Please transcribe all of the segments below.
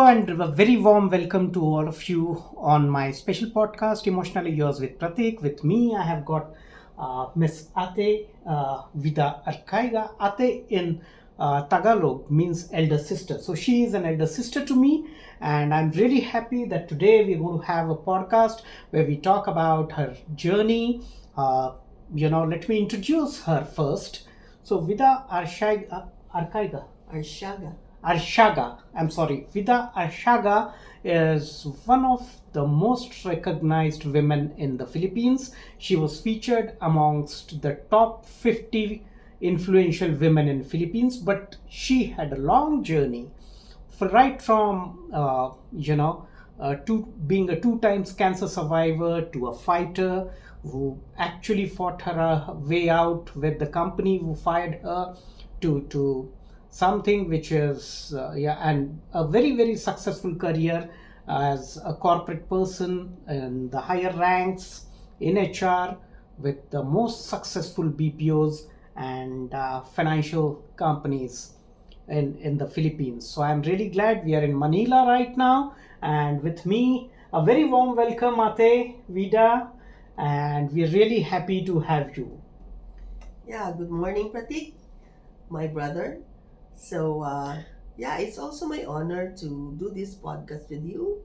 and a very warm welcome to all of you on my special podcast, Emotionally Yours with Pratik. With me, I have got Miss Ate, Vida Arciaga. Ate in Tagalog means elder sister. So she is an elder sister to me, and I'm really happy that today we're going to have a podcast where we talk about her journey. Let me introduce her first. So Vida Arciaga. Arciaga. Arciaga, I'm sorry, Vida Arciaga is one of the most recognized women in the Philippines. She was featured amongst the top 50 influential women in Philippines, but she had a long journey, right from to being a two times cancer survivor to a fighter who actually fought her way out with the company who fired her to something which is and a very successful career as a corporate person in the higher ranks in HR with the most successful BPOs and financial companies in the Philippines. So I'm really glad we are in Manila right now, and with me a very warm welcome Ate Vida, and we're really happy to have you. Yeah, good morning, Pratik, my brother. It's also my honor to do this podcast with you.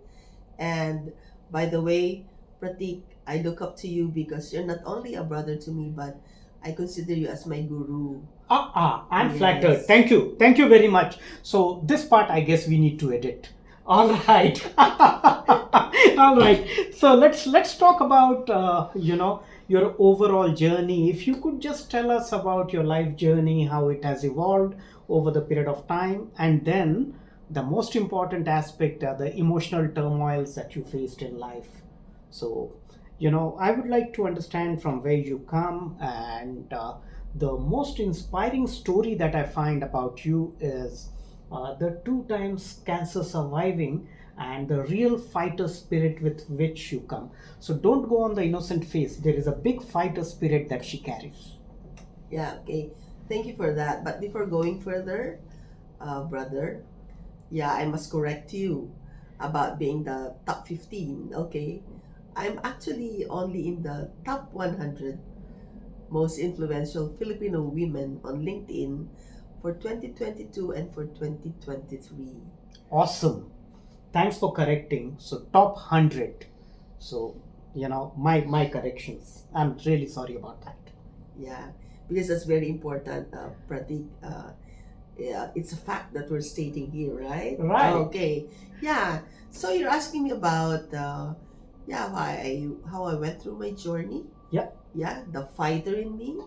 And by the way, Pratik, I look up to you because you're not only a brother to me, but I consider you as my guru. I'm flattered. Yes. Thank you very much. So this part, I guess we need to edit. All right, all right. So let's talk about your overall journey. If you could just tell us about your life journey, how it has evolved over the period of time, and then the most important aspect are the emotional turmoils that you faced in life. So I would like to understand from where you come, and the most inspiring story that I find about you is the two times cancer surviving and the real fighter spirit with which you come. So don't go on the innocent face. There is a big fighter spirit that she carries. Yeah, okay. Thank you for that. But before going further, brother, yeah, I must correct you about being the top 15, okay? I'm actually only in the top 100 most influential Filipino women on LinkedIn for 2022 and for 2023. Awesome. Thanks for correcting. So top 100. So my corrections. I'm really sorry about that. Yeah, because that's very important, Pratik. Yeah, it's a fact that we're stating here, right? Right. Okay. Yeah. So you're asking me about, how I went through my journey. Yeah. Yeah, the fighter in me.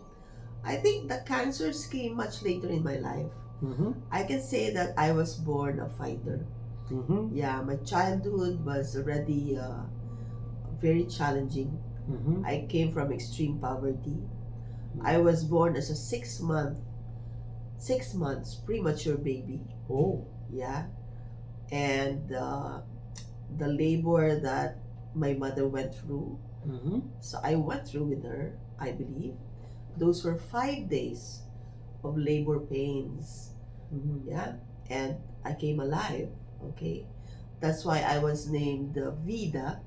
I think the cancers came much later in my life. Mm-hmm. I can say that I was born a fighter. Mm-hmm. Yeah, my childhood was already very challenging. Mm-hmm. I came from extreme poverty. I was born as a 6 months premature baby. Oh. Yeah, and the labor that my mother went through. Mm-hmm. So I went through with her. I believe those were 5 days of labor pains. Mm-hmm. Yeah, and I came alive. Okay, that's why I was named Vida,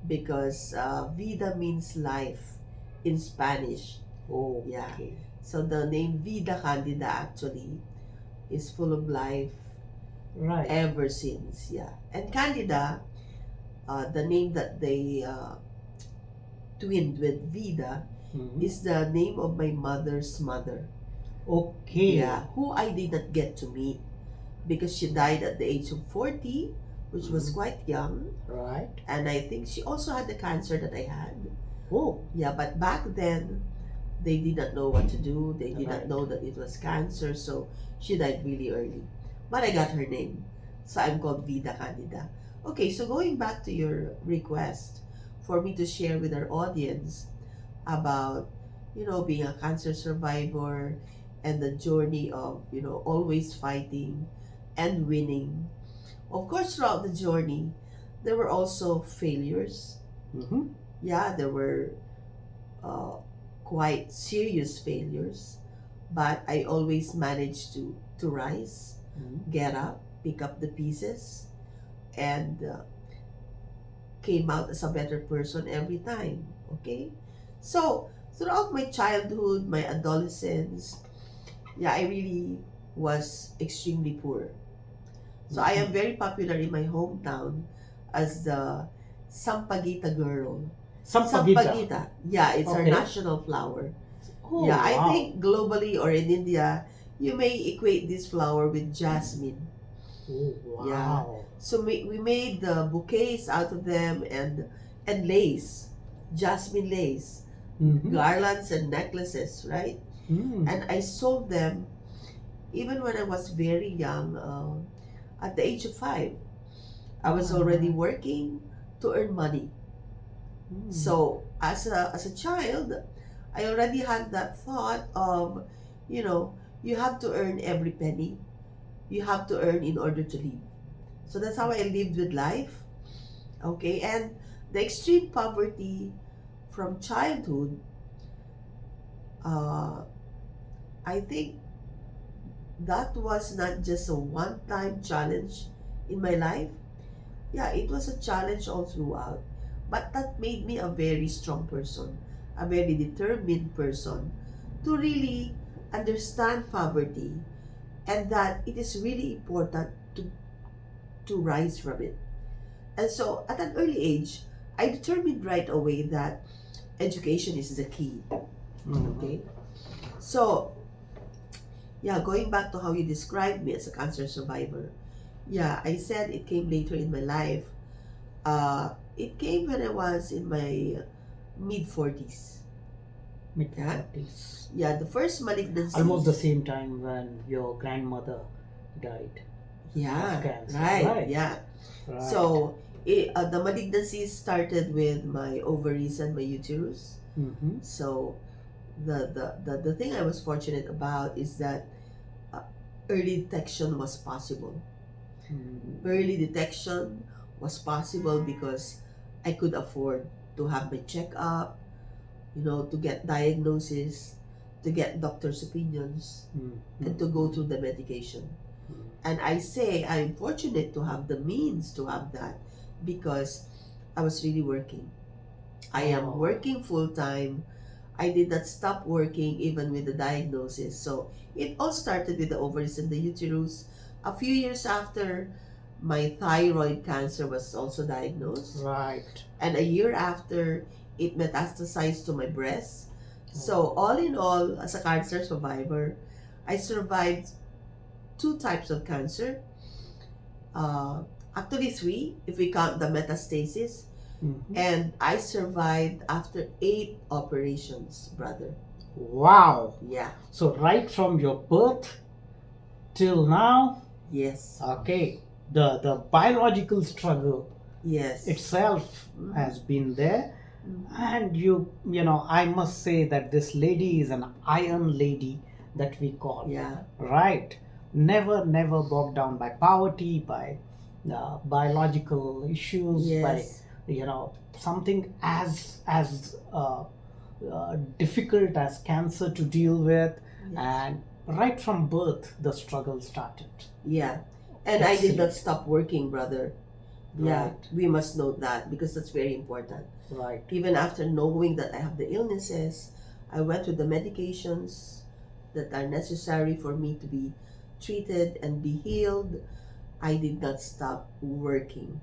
because Vida means life in Spanish. Oh. Yeah. Okay. So the name Vida Candida actually is full of life Right. ever since. Yeah. And Candida, the name that they twinned with Vida, Mm-hmm. is the name of my mother's mother. Okay. Yeah. Who I did not get to meet because she died at the age of 40, which was Mhm. quite young. Right. And I think she also had the cancer that I had. Oh. Yeah, but back then, they did not know what to do. They did Right. not know that it was cancer, so she died really early. But I got her name, so I'm called Vida Candida. Okay, so going back to your request for me to share with our audience about, being a cancer survivor and the journey of, always fighting and winning. Of course, throughout the journey, there were also failures. Mm-hmm. Yeah, there were uh, quite serious failures, but I always managed to rise, Mm-hmm. get up, pick up the pieces, and came out as a better person every time. Okay? So, throughout my childhood, my adolescence, yeah, I really was extremely poor. So I am very popular in my hometown as the Sampaguita girl. Sampagita. Sampaguita, yeah, it's our Okay. national flower. Oh, Yeah, I wow. think globally or in India, you may equate this flower with jasmine. Oh, Yeah. wow. So we made the bouquets out of them and lace, jasmine lace, Mm-hmm. garlands and necklaces, right? Mm. And I sold them even when I was very young, at the age of 5. I was already working to earn money. Mm. So as a child, I already had that thought of, you know, you have to earn every penny. You have to earn in order to live. So that's how I lived with life. Okay, and the extreme poverty from childhood, uh, I think that was not just a one-time challenge in my life. Yeah, it was a challenge all throughout. But that made me a very strong person, a very determined person to really understand poverty and that it is really important to rise from it. And so at an early age, I determined right away that education is the key. Okay? So, yeah, going back to how you described me as a cancer survivor, yeah, I said it came later in my life. It came when I was in my mid 40s. Mid Yeah? 40s. Yeah, the first malignancy. Almost the same time when your grandmother died Yeah, of cancer. right, yeah. Right. So, the malignancy started with my ovaries and my uterus. Mm-hmm. So, the thing I was fortunate about is that uh, early detection was possible. Mm. Early detection was possible because I could afford to have my checkup, to get diagnosis, to get doctor's opinions, and to go through the medication. And I say I'm fortunate to have the means to have that because I was really working. I am working full time. I did not stop working even with the diagnosis. So it all started with the ovaries and the uterus. A few years after, my thyroid cancer was also diagnosed. Right. And a year after, it metastasized to my breast. So all in all, as a cancer survivor, I survived 2 types of cancer. Actually 3, if we count the metastasis. Mm-hmm. And I survived after 8 operations, brother. Wow. Yeah. So right from your birth till now, Yes. okay, the biological struggle Yes. itself Mhm. has been there. Mhm. And I must say that this lady is an iron lady that we call. Yeah. Right. Never bogged down by poverty, by biological issues, Yes. by something as difficult as cancer to deal with. Yes. And right from birth, the struggle started. Yeah. And I did not Excellent. stop working, brother. Yeah. Right. We must note that because that's very important. Right. Even after knowing that I have the illnesses, I went with the medications that are necessary for me to be treated and be healed. I did not stop working.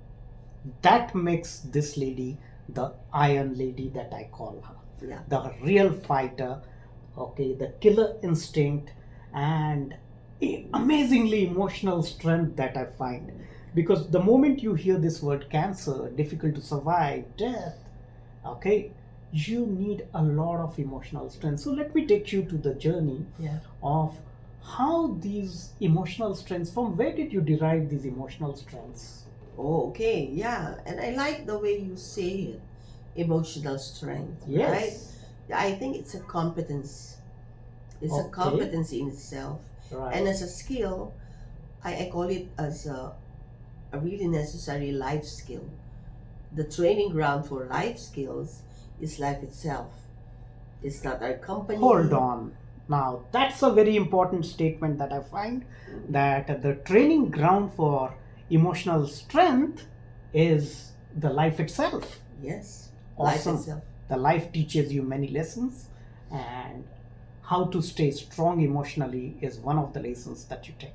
That makes this lady the iron lady that I call her. Yeah. The real fighter, okay, the killer instinct, and amazingly emotional strength that I find. Because the moment you hear this word cancer, difficult to survive, death, okay, you need a lot of emotional strength. So let me take you to the journey Yeah. of how these emotional strengths, from where did you derive these emotional strengths? Oh, okay. Yeah. And I like the way you say it. Emotional strength, Yes. right? I think it's a competence. It's a Okay. competency in itself. Right. And as a skill, I call it as a really necessary life skill. The training ground for life skills is life itself. It's not our company. Hold on. Now, that's a very important statement that I find, that the training ground for Emotional strength is the life itself. Yes. Awesome. Life itself. The life teaches you many lessons, and how to stay strong emotionally is one of the lessons that you take.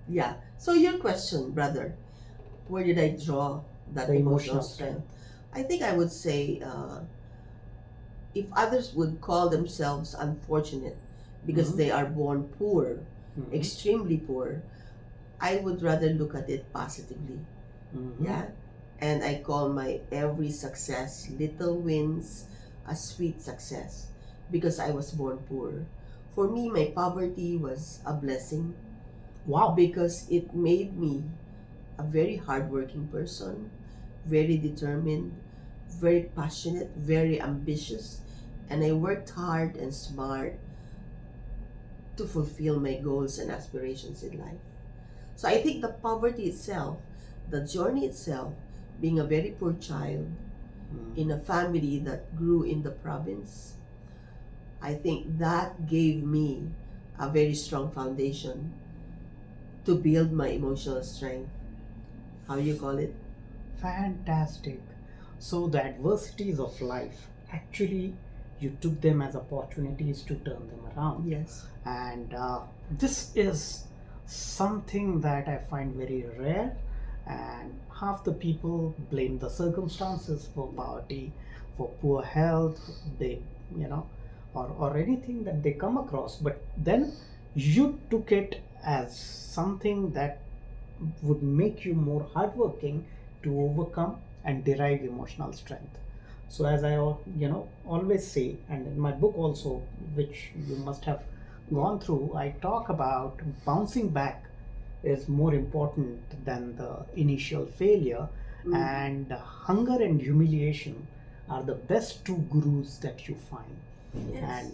Yeah. So your question, brother, where did I draw that The emotional emotional strength? I think I would say if others would call themselves unfortunate because Mhm. they are born poor, Mhm. extremely poor, I would rather look at it positively. Mhm. Yeah. And I call my every success, little wins, a sweet success because I was born poor. For me, my poverty was a blessing Wow. because it made me a very hardworking person, very determined, very passionate, very ambitious, and I worked hard and smart to fulfill my goals and aspirations in life. So I think the poverty itself, the journey itself, being a very poor child in a family that grew in the province, I think that gave me a very strong foundation to build my emotional strength. How you call it? Fantastic. So the adversities of life, actually, you took them as opportunities to turn them around. Yes. And this is something that I find very rare. And half the people blame the circumstances for poverty, for poor health, they, you know, or anything that they come across. But then you took it as something that would make you more hardworking to overcome and derive emotional strength. So as I always say, and in my book also, which you must have gone through, I talk about bouncing back is more important than the initial failure, and hunger and humiliation are the best two gurus that you find. Yes. And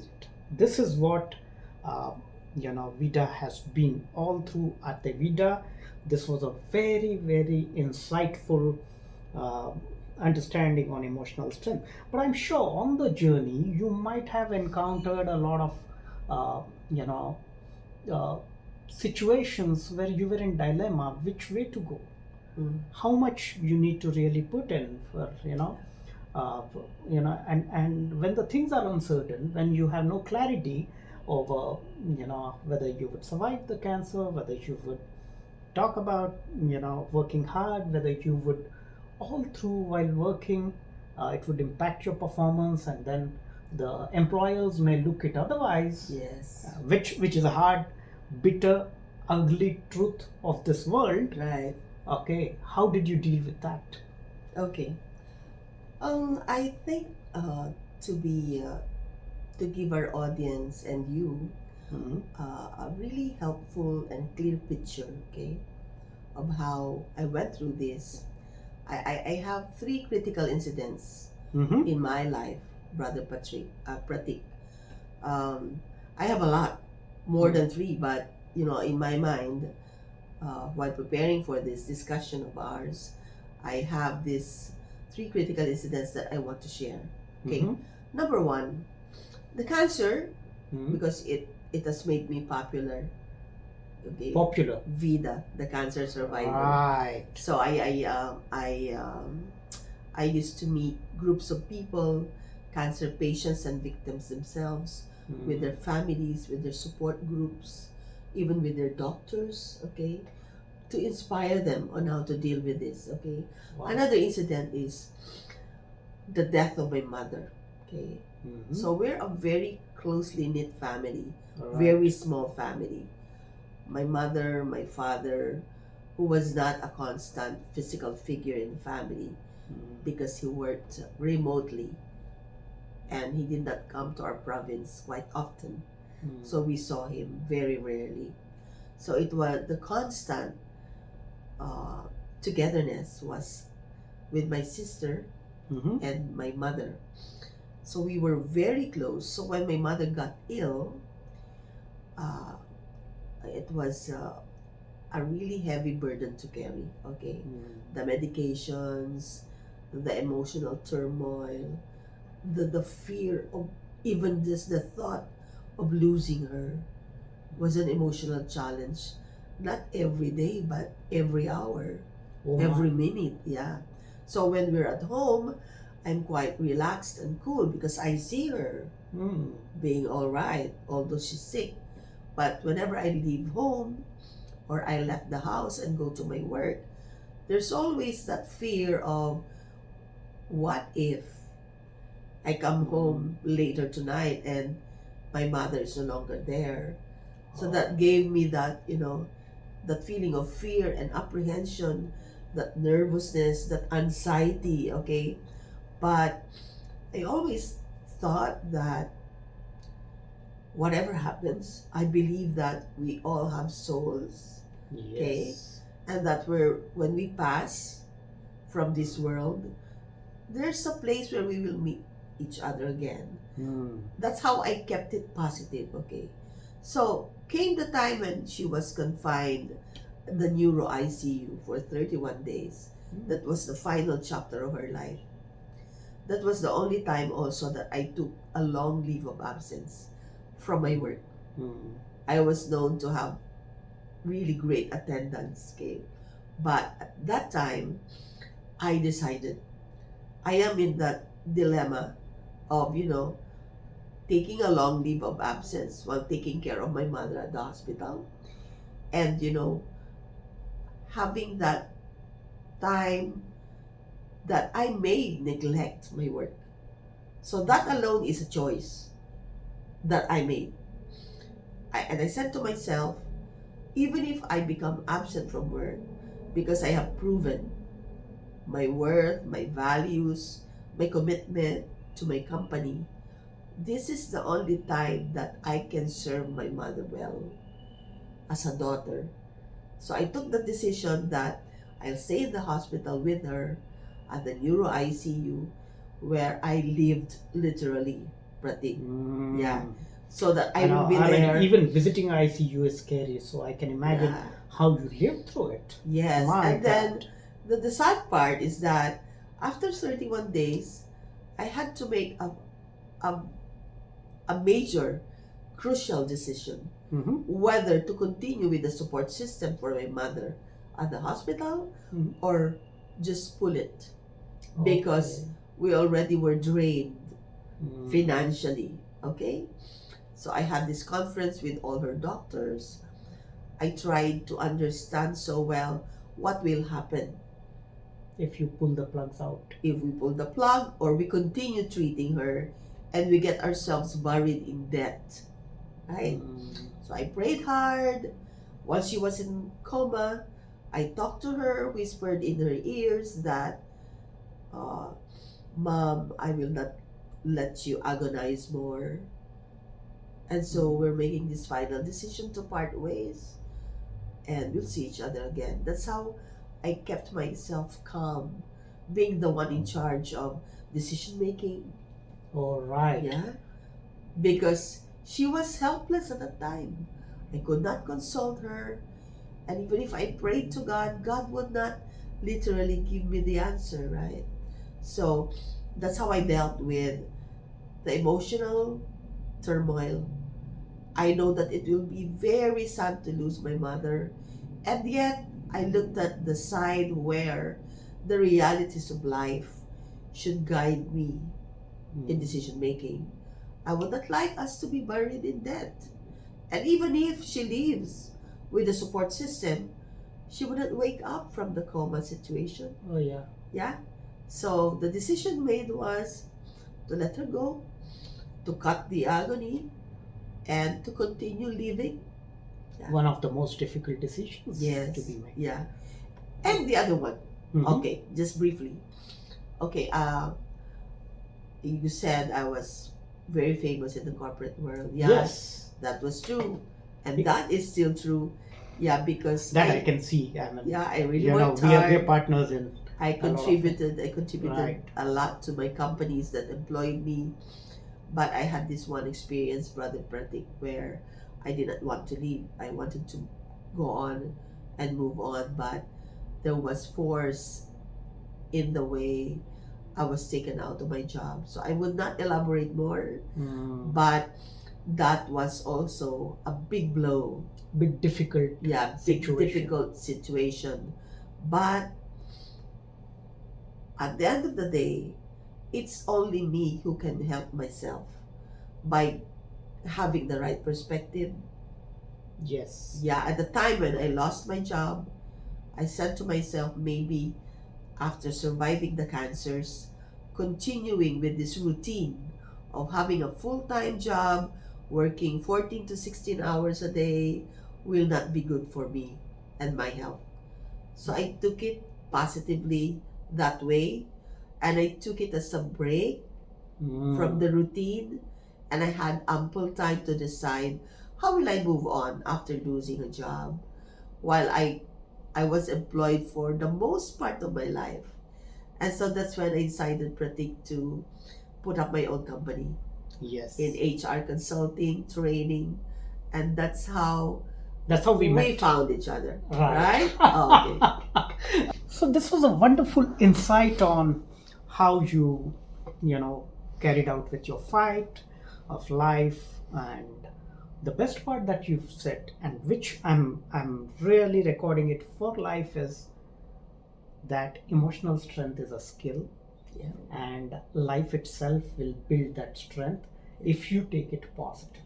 this is what uh, Vida has been all through at the Vida. This was a very, very insightful uh, understanding on emotional strength. But I'm sure on the journey you might have encountered a lot of uh, you know uh, situations where you were in dilemma which way to go, how much you need to really put in for uh, and when the things are uncertain, when you have no clarity over whether you would survive the cancer, whether you would talk about working hard, whether you would all through while working it would impact your performance, and then the employers may look it otherwise. Yes. Which is a hard, bitter, ugly truth of this world. Right. Okay, how did you deal with that? Okay. I think to be to give our audience and you Mhm. a really helpful and clear picture, okay, of how I went through this. I have three critical incidents Mhm. in my life, Brother Pratik. Um, I have a lot, more than three, but in my mind, while preparing for this discussion of ours, I have these three critical incidents that I want to share. Okay, Mhm. number one, the cancer, Mhm. because it has made me popular. Okay, Popular. Vida, the cancer survivor. Right. So I used to meet groups of people, cancer patients and victims themselves, with their families, with their support groups, even with their doctors, okay, to inspire them on how to deal with this, okay. Wow. Another incident is the death of my mother, okay. Mhm. So we're a very closely knit family, Right. very small family. My mother, my father, who was not a constant physical figure in the family because he worked remotely and he did not come to our province quite often. So we saw him very rarely. So it was the constant uh, togetherness was with my sister Mhm. and my mother. So we were very close. So when my mother got ill, uh, it was a really heavy burden to carry. Okay, the medications, the emotional turmoil, the fear of even just the thought of losing her was an emotional challenge. Not every day, but every hour. Oh every my. minute. Yeah. So when we're at home, I'm quite relaxed and cool because I see her Mm. being all right, although she's sick. But whenever I leave home or I left the house and go to my work, there's always that fear of what if I come home later tonight and my mother is no longer there. So that gave me that, that feeling of fear and apprehension, that nervousness, that anxiety, okay? But I always thought that whatever happens, I believe that we all have souls, okay? Yes. And that when we pass from this world, there's a place where we will meet each other again. Mm. That's how I kept it positive, okay? So, came the time when she was confined in the neuro ICU for 31 days. That was the final chapter of her life. That was the only time also that I took a long leave of absence from my work. Mm. I was known to have really great attendance, okay? But at that time, I decided I am in that dilemma of, taking a long leave of absence while taking care of my mother at the hospital, and having that time that I may neglect my work. So that alone is a choice that I made. And I said to myself, even if I become absent from work because I have proven my worth, my values, my commitment to my company, this is the only time that I can serve my mother well as a daughter. So I took the decision that I'll stay in the hospital with her at the neuro ICU where I lived literally, Pratik. Mm. Yeah. So that I And, will be I mean, there. even visiting ICU is scary, so I can imagine Yeah. how you lived through it. Yes. My And then God. the sad part is that after 31 days, I had to make a, a major, crucial decision Mm-hmm. whether to continue with the support system for my mother at the hospital Mhm. or just pull it because we already were drained Mm. financially. Okay, so I had this conference with all her doctors. I tried to understand so well what will happen If you pull the plugs out. if we pull the plug or we continue treating her and we get ourselves buried in debt, right? Mm. So I prayed hard. While she was in coma, I talked to her, whispered in her ears that, uh, Mom, I will not let you agonize more. And so we're making this final decision to part ways and we'll see each other again. That's how I kept myself calm, being the one in charge of decision making. All right. Yeah. Because she was helpless at that time. I could not consult her. And even if I prayed to God, God would not literally give me the answer, right? So that's how I dealt with the emotional turmoil. I know that it will be very sad to lose my mother. And yet, I looked at the side where the realities of life should guide me in decision making. I would not like us to be buried in debt. And even if she leaves with a support system, she wouldn't wake up from the coma situation. Oh yeah. Yeah? So the decision made was to let her go, to cut the agony, and to continue living. Yeah. One of the most difficult decisions Yes. to be made. Yeah. And the other one. Mhm. Okay, just briefly. Okay, you said I was very famous in the corporate world. Yeah, Yes. that was true. And Be- that is still true. Yeah, because That I can see. I mean, yeah, I really you know, worked we are hard. partners in. I a lot of contributed Right. a lot to my companies that employed me. But I had this one experience, Brother Pratik, where I didn't want to leave. I wanted to go on and move on, but there was force in the way I was taken out of my job. So I would not elaborate more, Mm. but that was also a big blow. Bit difficult. Yeah, big Situation. difficult situation. But at the end of the day, it's only me who can help myself by having the right perspective. Yes. Yeah, at the time when I lost my job, I said to myself, maybe after surviving the cancers, continuing with this routine of having a full-time job, working 14 to 16 hours a day will not be good for me and my health. So I took it positively that way, and I took it as a break from the routine, and I had ample time to decide how will I move on after losing a job while I was employed for the most part of my life. And so that's when I decided, Pratik, to put up my own company Yes. in HR consulting, training, and that's how we met. found each other. Right. Right? Oh, okay. So this was a wonderful insight on how you carried out with your fight of life, and the best part that you've said, and which I'm really recording it for life, is that emotional strength is a skill, Yeah. and life itself will build that strength if you take it positively.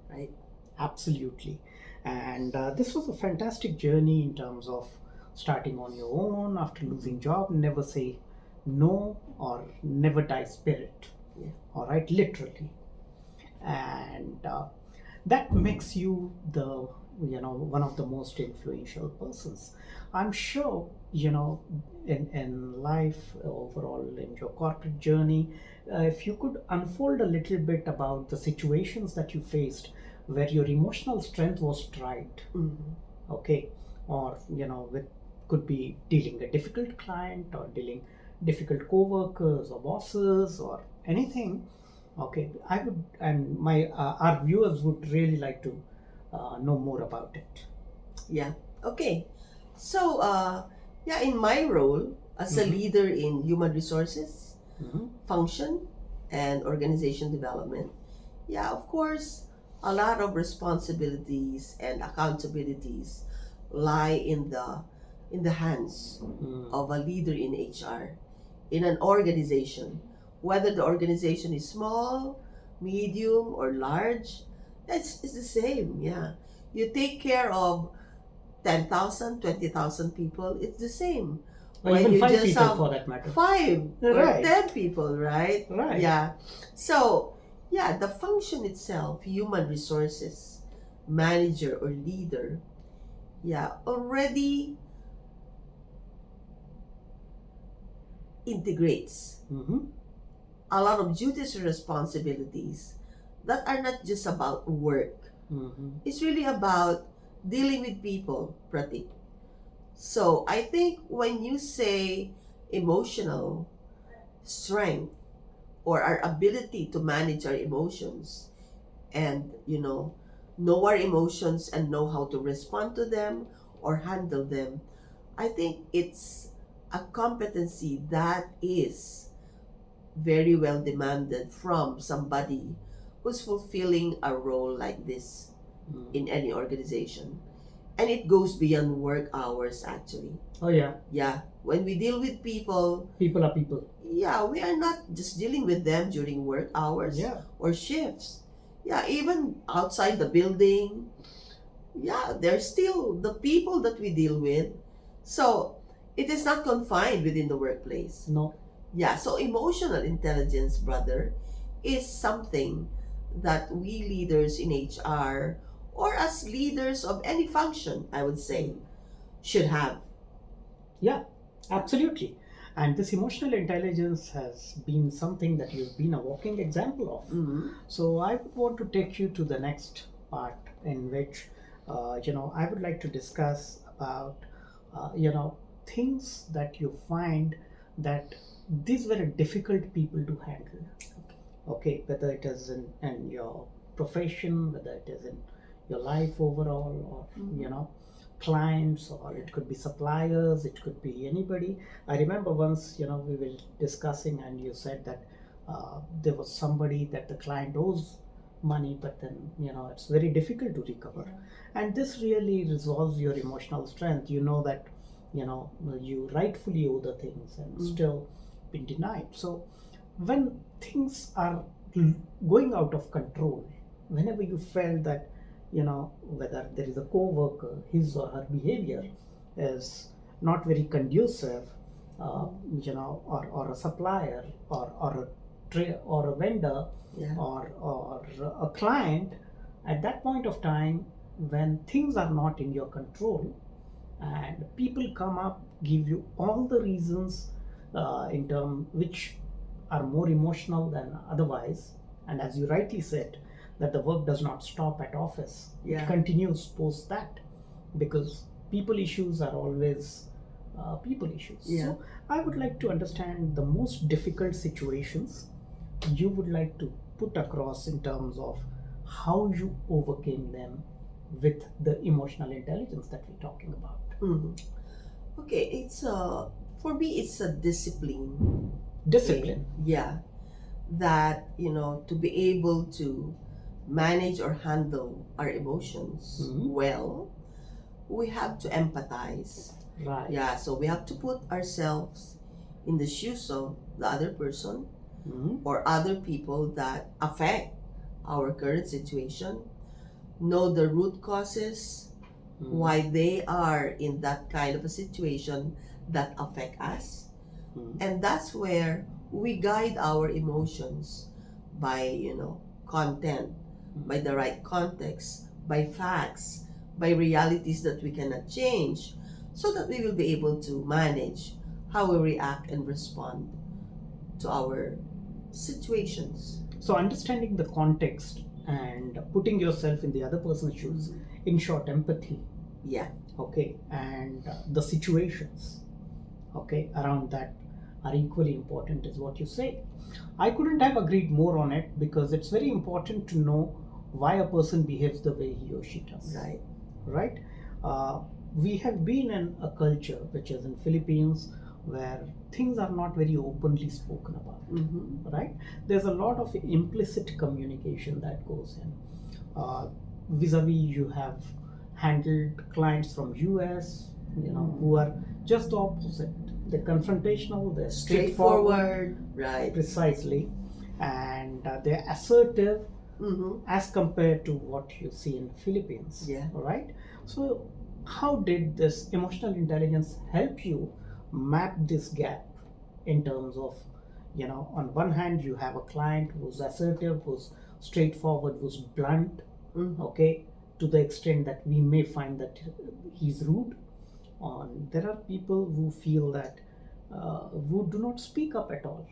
Right. Absolutely. And this was a fantastic journey in terms of starting on your own after losing job. Never say no, or never die spirit. Yeah. All right, literally. And that makes you the one of the most influential persons. I'm sure in life overall, in your corporate journey, if you could unfold a little bit about the situations that you faced where your emotional strength was tried. Okay, or with, could be dealing a difficult client, or dealing difficult co-workers or bosses or anything. Okay, I would, and my our viewers would really like to know more about it. Yeah. Okay. So, yeah, in my role as a leader in human resources, function, and organization development, yeah, of course, a lot of responsibilities and accountabilities lie in the hands of a leader in HR, in an organization, whether the organization is small, medium, or large. It's the same. Yeah, you take care of 10,000, 20,000 people, it's the same. Or When even you five just people have for that matter. 5 or Right. 10 people, right? Right. Yeah. So, yeah, the function itself, human resources, manager or leader, yeah, already integrates a lot of duties and responsibilities that are not just about work. It's really about dealing with people, Pratik. So I think when you say emotional strength, or our ability to manage our emotions, and know our emotions and know how to respond to them or handle them, I think it's a competency that is very well demanded from somebody who's fulfilling a role like this in any organization. And it goes beyond work hours, actually. Oh yeah, Yeah, when we deal with people, people are people. yeah, we are not just dealing with them during work hours Yeah. or shifts. Yeah, even outside the building, yeah, they're still the people that we deal with. So it is not confined within the workplace. No. Yeah, so emotional intelligence, brother, is something that we leaders in HR, or as leaders of any function, I would say, should have. Yeah, absolutely. And this emotional intelligence has been something that you've been a walking example of. So I would want to take you to the next part, in which, I would like to discuss about, things that you find that these were difficult people to handle. Okay, whether it is in your profession, whether it is in your life overall, or clients, or it could be suppliers, it could be anybody. I remember once we were discussing, and you said that there was somebody that the client owes money, but then it's very difficult to recover. And this really resolves your emotional strength. You know that you rightfully owe the things, and still been denied. So when things are going out of control, whenever you felt that, whether there is a co-worker, his or her behavior is not very conducive, or a supplier, or a vendor, Yeah. or a client, at that point of time, when things are not in your control, and people come up, give you all the reasons, in term which are more emotional than otherwise, and as you rightly said, that the work does not stop at office. Yeah. It continues post that, because people issues are always people issues. Yeah. So I would like to understand the most difficult situations you would like to put across in terms of how you overcame them with the emotional intelligence that we're talking about. Mhm. Okay, it's for me it's a discipline. Discipline. Yeah, that to be able to manage or handle our emotions Mhm. well, we have to empathize. Right. Yeah, so we have to put ourselves in the shoes of the other person Mhm. or other people that affect our current situation, know the root causes, Mhm. why they are in that kind of a situation that affect us. Mhm. And that's where we guide our emotions by content, by the right context, by facts, by realities that we cannot change, so that we will be able to manage how we react and respond to our situations. So understanding the context and putting yourself in the other person's shoes, in short, empathy. Yeah. Okay, and the situations, okay, around that are equally important, is what you say. I couldn't have agreed more on it, because it's very important to know why a person behaves the way he or she does. Right. Right. We have been in a culture, which is in Philippines, where things are not very openly spoken about. Mm-hmm. Right. There's a lot of implicit communication that goes in. Vis-a-vis, you have handled clients from US, who are just the opposite. They're confrontational, they're straightforward, Right. precisely, and they're assertive, Mm-hmm. as compared to what you see in Philippines. Yeah. All right. So how did this emotional intelligence help you map this gap, in terms of, on one hand you have a client who's assertive, who's straightforward, who's blunt, Mm-hmm. okay, to the extent that we may find that he's rude. There are people who feel that, who do not speak up at all.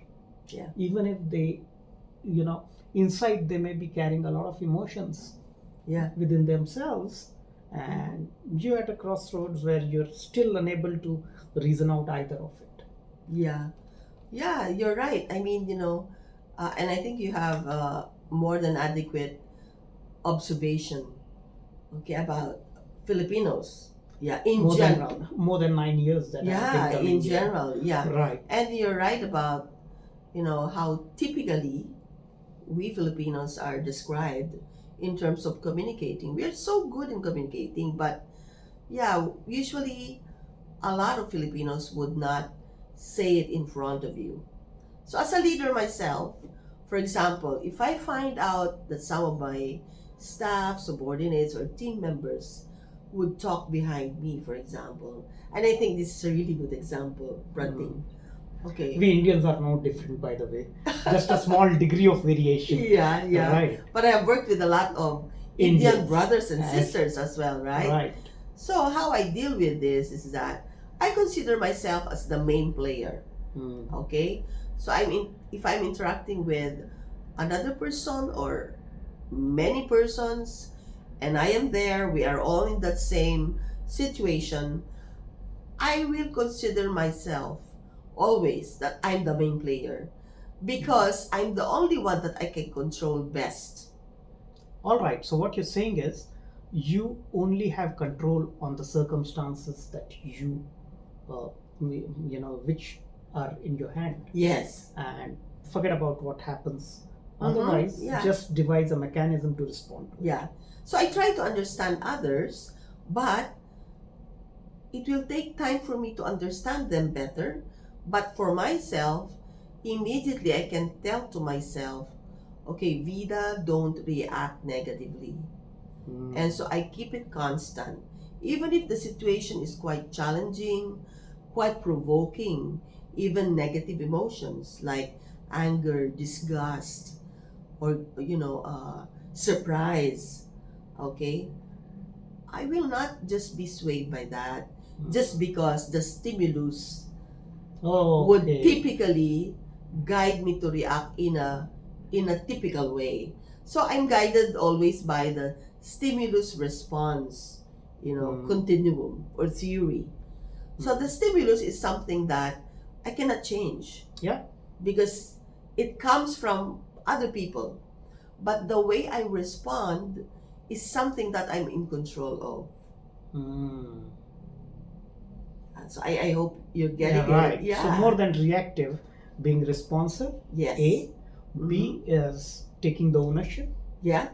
Yeah. Even if they, inside they may be carrying a lot of emotions, Yeah. within themselves, and you're at a crossroads where you're still unable to reason out either of it. Yeah. Yeah, you're right. I mean, and I think you have more than adequate observation, okay, about Filipinos. Yeah, in general. More than 9 years that Yeah, I've been coming in here. general. Yeah. Right. And you're right about, how typically we Filipinos are described in terms of communicating. We are so good in communicating, but yeah, usually a lot of Filipinos would not say it in front of you. So as a leader myself, for example, if I find out that some of my staff, subordinates, or team members would talk behind me, for example, and I think this is a really good example, Pratik. Okay. We Indians are no different, by the way. Just a small degree of variation. Yeah, yeah. Right. But I have worked with a lot of Indian Indians. brothers and Yes. sisters as well, right? Right. So how I deal with this is that I consider myself as the main player. Mm. Okay? So if I'm interacting with another person or many persons and I am there, we are all in that same situation, I will consider myself always that I'm the main player because I'm the only one that I can control best. All right. So what you're saying is, you only have control on the circumstances that you, which are in your hand, Yes. and forget about what happens. Mhm, Otherwise, yeah. just devise a mechanism to respond to it. Yeah. So I try to understand others, but it will take time for me to understand them better. But for myself, immediately I can tell to myself, okay, Vida, don't react negatively. And so I keep it constant. Even if the situation is quite challenging, quite provoking, even negative emotions like anger, disgust, or, surprise, okay? I will not just be swayed by that just because the stimulus would Okay. typically guide me to react in a typical way. So I'm guided always by the stimulus response, continuum or theory. So the stimulus is something that I cannot change. Yeah. Because it comes from other people. But the way I respond is something that I'm in control of. So I hope you're getting right. it. Yeah. So more than reactive, being responsive. Yes. A. B is taking the ownership. Yeah.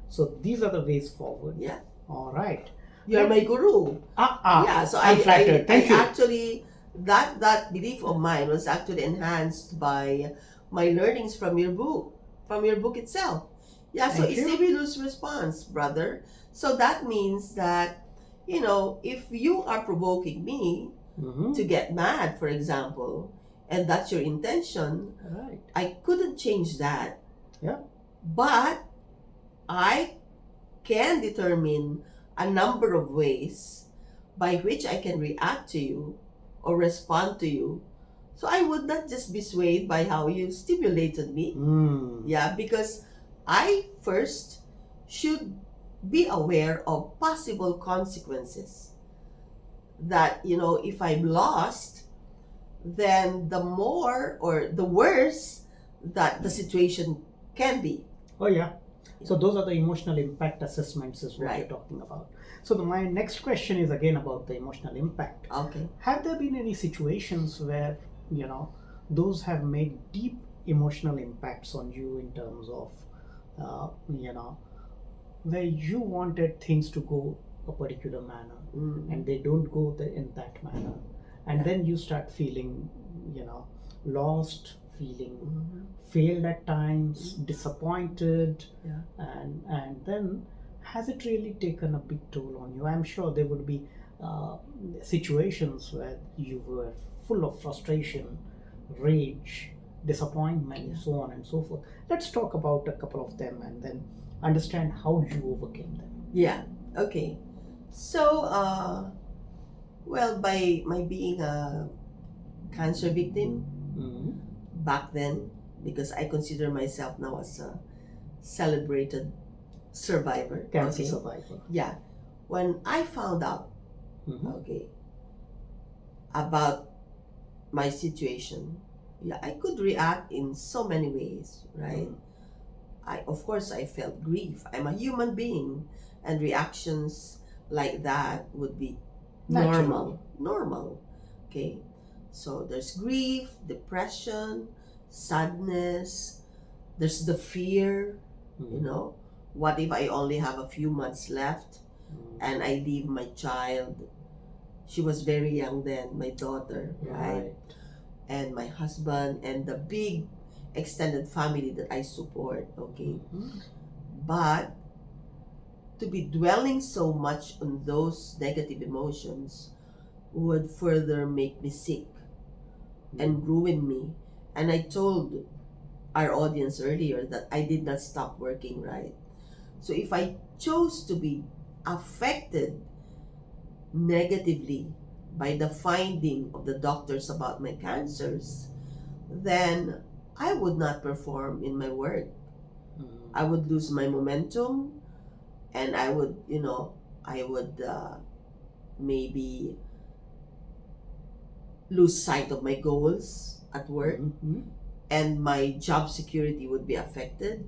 So these are the ways forward. Yeah. All right. You're my guru. Yeah. So I'm flattered. Thank you. Actually, that belief of mine was actually enhanced by my learnings from your book itself. Yeah. So Thank you. stimulus response, brother. So that means that, if you are provoking me to get mad, for example, and that's your intention, Right. I couldn't change that. Yeah. But I can determine a number of ways by which I can react to you or respond to you. So I would not just be swayed by how you stimulated me. Yeah, because I first should be aware of possible consequences. That, if I'm lost, then the more or the worse that the situation can be. Oh yeah. So those are the emotional impact assessments is what Right. you're talking about. So my next question is again about the emotional impact. Okay. Have there been any situations where, those have made deep emotional impacts on you in terms of, where you wanted things to go a particular manner and they don't go in that manner. And then you start feeling, lost, feeling failed at times, disappointed, and then has it really taken a big toll on you? I'm sure there would be situations where you were full of frustration, rage, disappointment, so on and so forth. Let's talk about a couple of them and then understand how you overcame them. Yeah. Okay. So, by my being a cancer victim back then, because I consider myself now as a celebrated survivor. Cancer okay? survivor. Yeah. When I found out, about my situation, I could react in so many ways, right? Of course, I felt grief. I'm a human being, and reactions like that would be Natural. normal. Okay, so there's grief, depression, sadness. There's the fear. What if I only have a few months left, and I leave my child? She was very young then, my daughter, right? And my husband and the big extended family that I support. Okay, but to be dwelling so much on those negative emotions would further make me sick and ruin me. And I told our audience earlier that I did not stop working, right? So if I chose to be affected negatively by the finding of the doctors about my cancers, then I would not perform in my work. I would lose my momentum, and I would maybe lose sight of my goals at work, and my job security would be affected,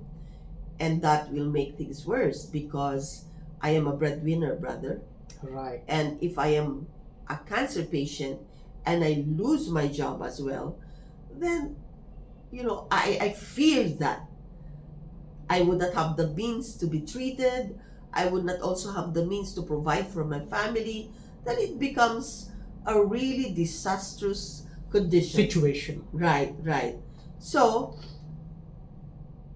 and that will make things worse because I am a breadwinner, brother. Right. And if I am a cancer patient and I lose my job as well, then I fear that I would not have the means to be treated. I would not also have the means to provide for my family. Then it becomes a really disastrous condition. situation. Right, right. So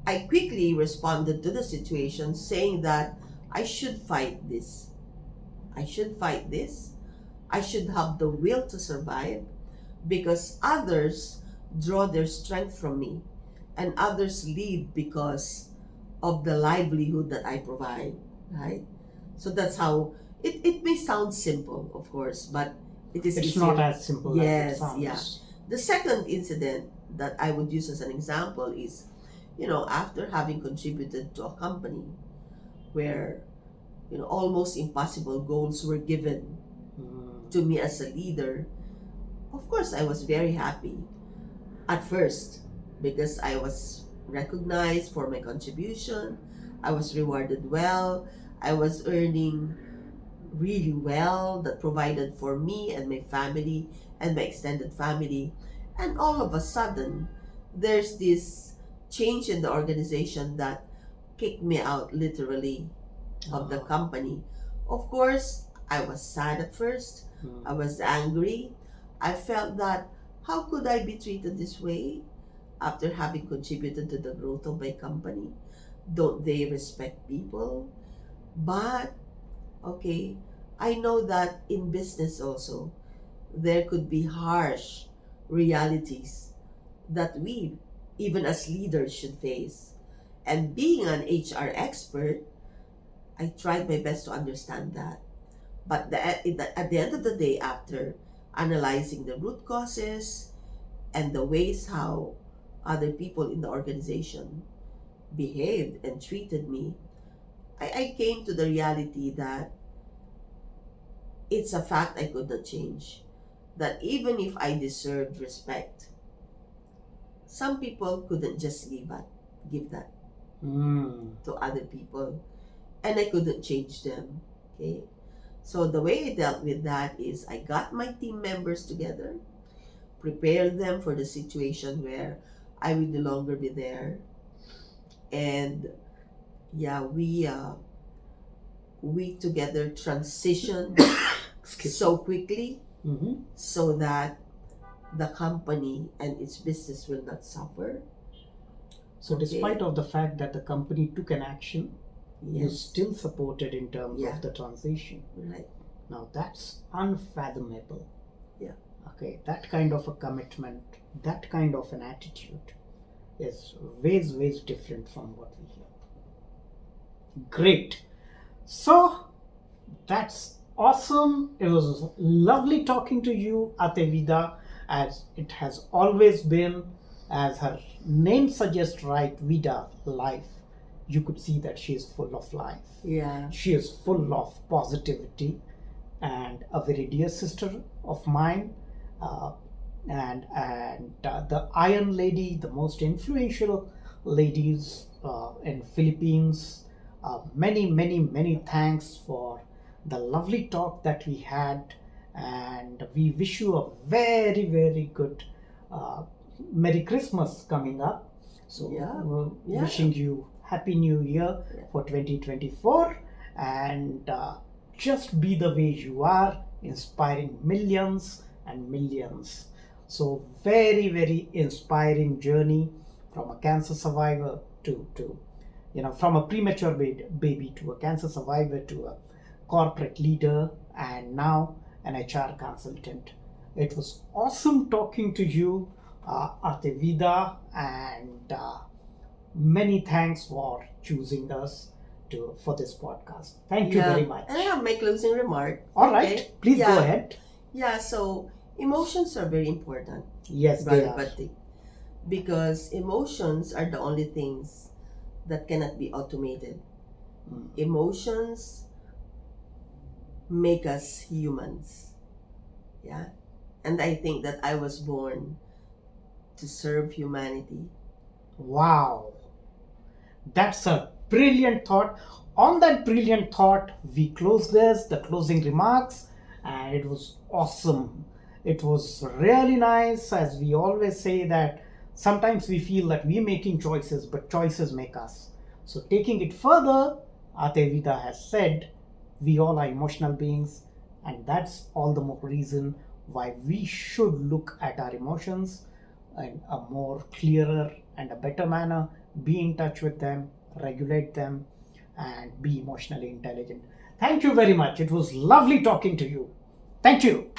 I quickly responded to the situation saying that I should fight this. I should fight this. I should have the will to survive because others draw their strength from me and others live because of the livelihood that I provide, right? So that's how it may sound simple, of course, but it is It's easier. not as simple as it Yes, sounds. yeah. The second incident that I would use as an example is, after having contributed to a company where, almost impossible goals were given to me as a leader, of course, I was very happy at first because I was recognized for my contribution. I was rewarded well. I was earning really well that provided for me and my family and my extended family. And all of a sudden, there's this change in the organization that kicked me out literally of the company. Of course, I was sad at first. I was angry. I felt that how could I be treated this way after having contributed to the growth of my company? Don't they respect people? But okay, I know that in business also there could be harsh realities that we, even as leaders, should face. And being an HR expert, I tried my best to understand that. But at the end of the day, after analyzing the root causes and the ways how other people in the organization behaved and treated me, I came to the reality that it's a fact I could not change. That even if I deserved respect, some people couldn't just give that to other people, and I couldn't change them. Okay, so the way I dealt with that is I got my team members together, prepared them for the situation where I will no longer be there, and yeah, we together transitioned so quickly so that the company and its business will not suffer. So despite of the fact that the company took an action, you Yes, still supported in terms Yeah. of the transition. right. Now that's unfathomable. Yeah. Okay, that kind of a commitment, that kind of an attitude is ways different from what we hear. Great. So that's awesome. It was lovely talking to you, Ate Vida, as it has always been. As her name suggests, right, Vida, life. You could see that she is full of life. Yeah. She is full of positivity, and a very dear sister of mine, and the Iron Lady, the most influential ladies in Philippines. Many thanks for the lovely talk that we had, and we wish you a very good Merry Christmas coming up. So Yeah. wishing you Happy New Year Yeah. for 2024, and just be the way you are, inspiring millions and millions. So very inspiring journey from a cancer survivor to from a premature baby to a cancer survivor to a corporate leader, and now an HR consultant. It was awesome talking to you, Ate Vida, and many thanks for choosing us for this podcast. Thank you very much. And I have my closing remark. All right, please go Yeah. ahead. Yeah, so emotions are very important, Yes, they Brother are. Pratik, because emotions are the only things that cannot be automated. Emotions make us humans. Yeah. And I think that I was born to serve humanity. Wow, that's a brilliant thought. On that brilliant thought, we close the closing remarks, and it was awesome. It was really nice, as we always say that sometimes we feel that we're making choices, but choices make us. So taking it further, Ate Vida has said, we all are emotional beings, and that's all the more reason why we should look at our emotions in a more clearer and a better manner, be in touch with them, regulate them, and be emotionally intelligent. Thank you very much. It was lovely talking to you. Thank you.